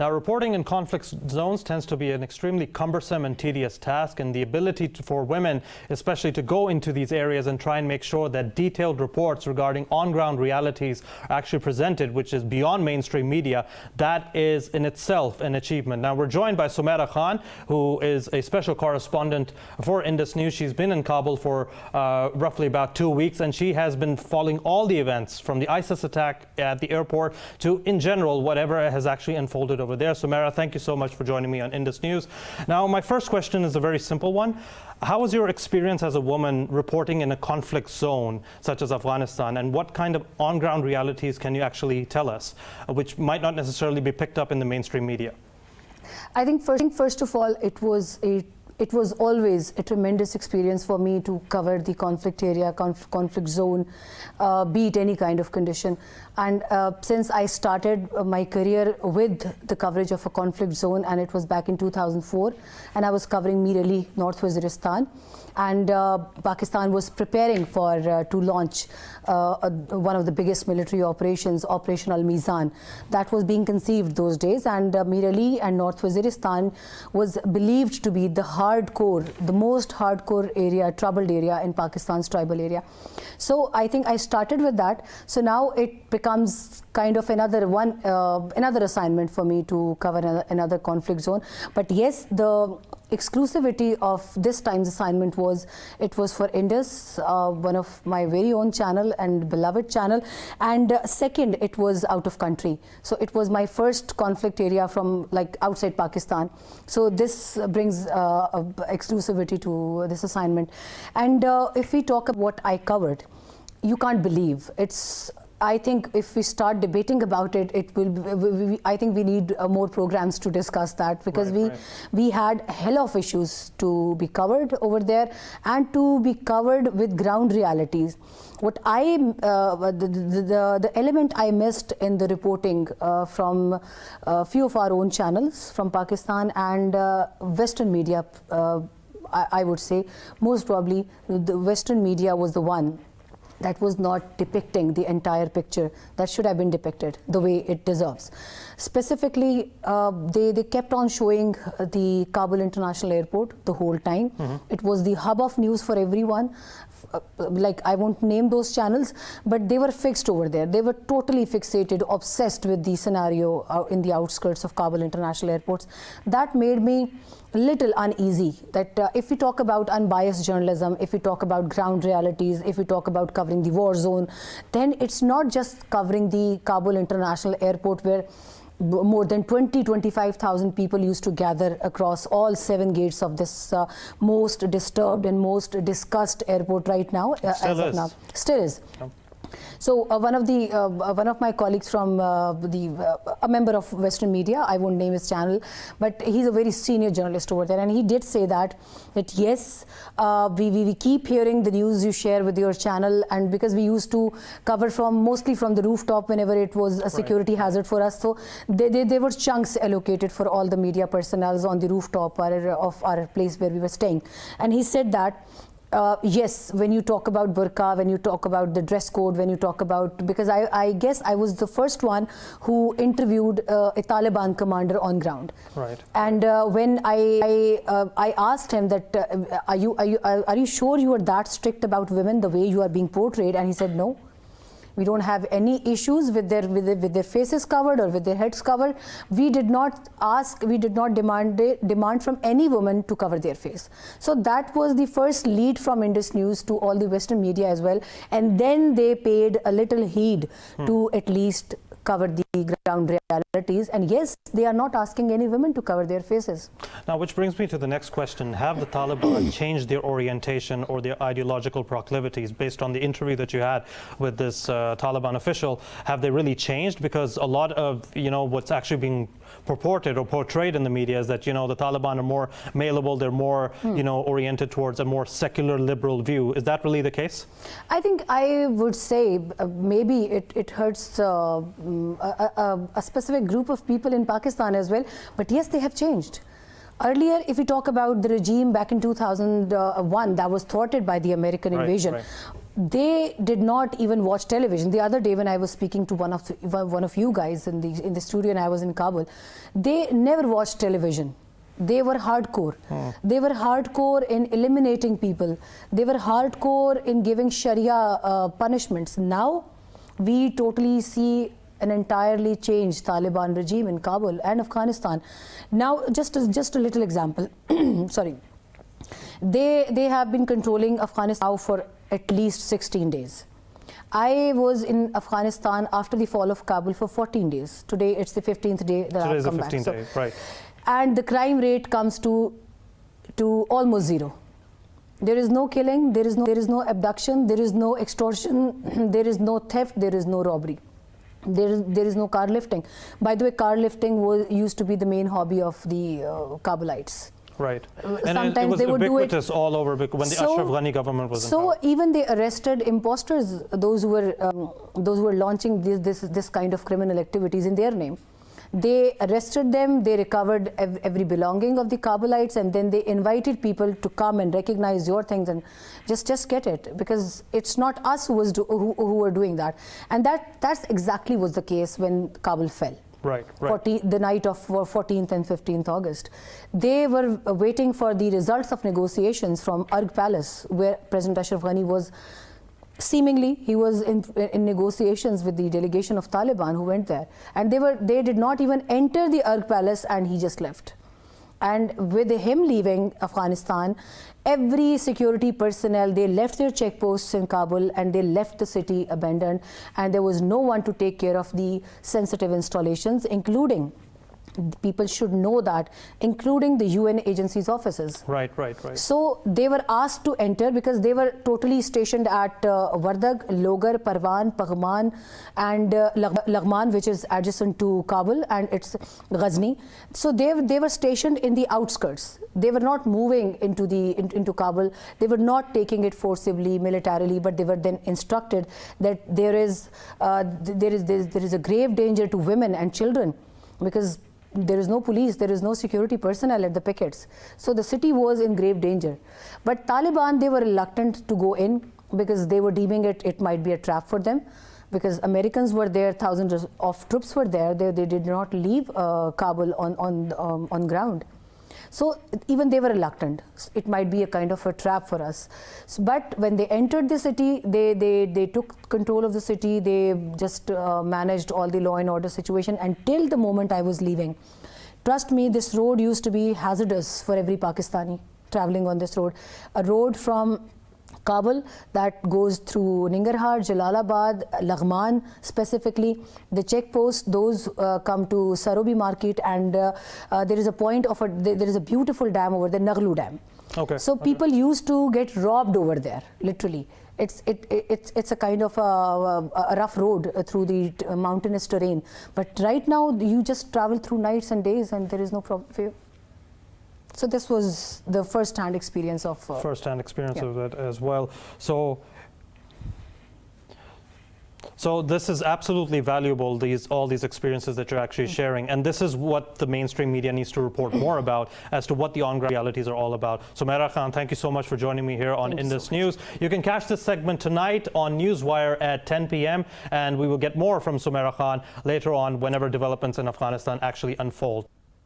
Now, reporting in conflict zones tends to be an extremely cumbersome and tedious task, and the ability for women, especially to go into these areas and try and make sure that detailed reports regarding on-ground realities are actually presented, which is beyond mainstream media, that is in itself an achievement. Now, we're joined by Sumaira Khan, who is a special correspondent for Indus News. She's been in Kabul for roughly about 2 weeks, and she has been following all the events from the ISIS attack at the airport to, in general, whatever has actually unfolded over there. Sumaira, thank you so much for joining me on Indus News. Now, my first question is a very simple one. How was your experience as a woman reporting in a conflict zone such as Afghanistan, and what kind of on-ground realities can you actually tell us, which might not necessarily be picked up in the mainstream media? I think first of all, it was always a tremendous experience for me to cover the conflict area, conflict zone, be it any kind of condition. And since I started my career with the coverage of a conflict zone, and it was back in 2004, and I was covering Mirali, North Waziristan, and Pakistan was preparing for to launch one of the biggest military operations, Operation Al-Mizan, that was being conceived those days. And Mirali and North Waziristan was believed to be the most hardcore area, troubled area in Pakistan's tribal area. So I think I started with that. So now it becomes kind of another assignment for me to cover another conflict zone. But yes, the exclusivity of this time's assignment was for Indus, one of my very own channel and beloved channel, and second, it was out of country. So it was my first conflict area from outside Pakistan. So this brings exclusivity to this assignment. And if we talk about what I covered, you can't believe. I think if we start debating about it, I think we need more programs to discuss that, because we had hell of issues to be covered over there and to be covered with ground realities. What the element I missed in the reporting from a few of our own channels from Pakistan and Western media, I would say most probably the Western media was the one that was not depicting the entire picture that should have been depicted the way it deserves. Specifically, they kept on showing the Kabul International Airport the whole time. Mm-hmm. It was the hub of news for everyone. I won't name those channels, but they were fixed over there. They were totally fixated, obsessed with the scenario in the outskirts of Kabul International Airports. That made me a little uneasy that if we talk about unbiased journalism, if we talk about ground realities, if we talk about covering the war zone, then it's not just covering the Kabul International Airport, where more than 25,000 people used to gather across all 7 gates of this most disturbed and most discussed airport right now. Still is. Yeah. So one of my colleagues from a member of Western media, I won't name his channel, but he's a very senior journalist over there, and he did say that yes, we keep hearing the news you share with your channel, and because we used to cover mostly from the rooftop whenever it was a security hazard for us, so there were chunks allocated for all the media personnel on the rooftop of our place where we were staying. And he said that yes, when you talk about burqa, when you talk about the dress code, when you talk about, because I guess I was the first one who interviewed a Taliban commander on ground. Right. And when I asked him that, are you sure you are that strict about women the way you are being portrayed? And he said, no. We don't have any issues with their faces covered or with their heads covered. We did not demand from any woman to cover their face. So that was the first lead from Indus News to all the Western media as well. And then they paid a little heed to at least cover the ground realities. And yes, they are not asking any women to cover their faces. Now, which brings me to the next question. Have the Taliban changed their orientation or their ideological proclivities based on the interview that you had with this Taliban official? Have they really changed? Because a lot of, what's actually being purported or portrayed in the media is that, the Taliban are more malleable, they're more, oriented towards a more secular liberal view. Is that really the case? I think I would say maybe it hurts a specific group of people in Pakistan as well, but yes, they have changed. Earlier, if we talk about the regime back in 2001 that was thwarted by the American invasion, they did not even watch television. The other day when I was speaking to one of you guys in the studio and I was in Kabul, they never watched television. They were hardcore. They were hardcore in eliminating people. They were hardcore in giving Sharia punishments. Now, we totally see an entirely changed Taliban regime in Kabul and Afghanistan. Now, just a little example. Sorry. They have been controlling Afghanistan now for at least 16 days. I was in Afghanistan after the fall of Kabul for 14 days. Today, it's the 15th day that I've come back. Today's the 15th day, right. And the crime rate comes to almost zero. There is no killing, there is no abduction, there is no extortion, there is no theft, there is no robbery. There is no car lifting. By the way, car lifting used to be the main hobby of the Kabulites. Right. And it was ubiquitous all over when the Ashraf Ghani government was in power. So even they arrested imposters, those who were launching this kind of criminal activities in their name. They arrested them, they recovered every belonging of the Kabulites, and then they invited people to come and recognize your things and just get it, because it's not us who were doing that. And that's exactly was the case when Kabul fell. Right. The night of 14th and 15th August. They were waiting for the results of negotiations from Arg Palace, where President Ashraf Ghani was. Seemingly, he was in negotiations with the delegation of Taliban who went there, and they did not even enter the Arg Palace, and he just left. And with him leaving Afghanistan, every security personnel, they left their checkposts in Kabul and they left the city abandoned, and there was no one to take care of the sensitive installations, including, people should know that, including the UN agencies' offices. Right. So they were asked to enter because they were totally stationed at Wardag, Logar, Parwan, Paghman, and Laghman, which is adjacent to Kabul, and it's Ghazni. So they were stationed in the outskirts. They were not moving into Kabul. They were not taking it forcibly, militarily, but they were then instructed that there is a grave danger to women and children, because there is no police, there is no security personnel at the pickets. So the city was in grave danger. But Taliban, they were reluctant to go in because they were deeming it might be a trap for them, because Americans were there, thousands of troops were there. They did not leave Kabul on ground. So even they were reluctant. It might be a kind of a trap for us. But when they entered the city, they took control of the city. They just managed all the law and order situation until the moment I was leaving. Trust me, this road used to be hazardous for every Pakistani traveling on this road. A road from Kabul that goes through Nangarhar, Jalalabad, Laghman specifically. The checkposts, those come to Sarobi market, and there is a point of there is a beautiful dam over there, Naglu Dam. Okay. So people used to get robbed over there, literally. It's a kind of a rough road through the mountainous terrain. But right now, you just travel through nights and days, and there is no problem for you. So this was the first-hand experience of that as well. So this is absolutely valuable, all these experiences that you're actually sharing, and this is what the mainstream media needs to report more about, as to what the on-ground realities are all about. Sumaira Khan, thank you so much for joining me here on Indus News. You can catch this segment tonight on Newswire at 10 p.m. and we will get more from Sumaira Khan later on whenever developments in Afghanistan actually unfold.